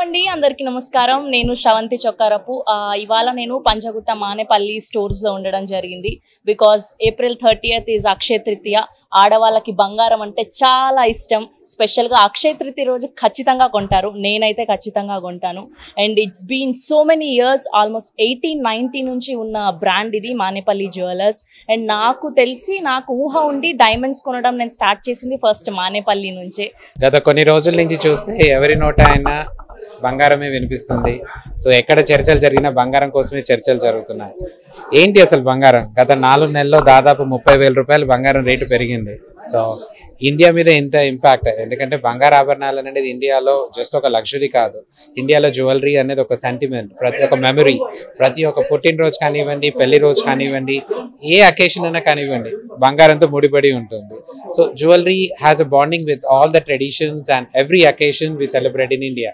అండి అందరికీ నమస్కారం. నేను శ్రవంతి చొక్కారపు. ఇవాళ నేను పంజగుట్ట మానేపల్లి స్టోర్స్లో ఉండడం జరిగింది. Because April 30th is Akshaya Tritiya. ఆడవాళ్ళకి బంగారం అంటే చాలా ఇష్టం. స్పెషల్గా అక్షయ తృతీయ రోజు ఖచ్చితంగా కొంటారు. నేనైతే ఖచ్చితంగా కొంటాను. And it's been so many years, almost 1890 నుంచి ఉన్న బ్రాండ్ ఇది మానేపల్లి జ్యువెలర్స్. అండ్ నాకు తెలిసి నాకు ఊహ ఉండి డైమండ్స్ కొనడం నేను స్టార్ట్ చేసింది ఫస్ట్ మానేపల్లి నుంచే. గత కొన్ని రోజుల నుంచి చూస్తే ఎవరి నోట అయినా బంగారమే వినిపిస్తుంది. సో ఎక్కడ చర్చలు జరిగినా బంగారం కోసమే చర్చలు జరుగుతున్నాయి. ఏంటి అసలు బంగారం? గత 4 నెలల్లో దాదాపు 30,000 రూపాయలు బంగారం రేటు పెరిగింది. సో ఇండియా మీద ఇంత ఇంపాక్ట్, ఎందుకంటే బంగారు ఆభరణాలు అనేది ఇండియాలో జస్ట్ ఒక లగ్జరీ కాదు. ఇండియాలో జ్యువెలరీ అనేది ఒక సెంటిమెంట్, ప్రతి ఒక్క మెమరీ, ప్రతి ఒక్క పుట్టినరోజు కానివ్వండి, పెళ్లి రోజు కానివ్వండి, ఏ అకేషన్ అయినా కానివ్వండి, బంగారంతో ముడిపడి ఉంటుంది. So jewellery has a bonding with all the traditions and every occasion we celebrate in India.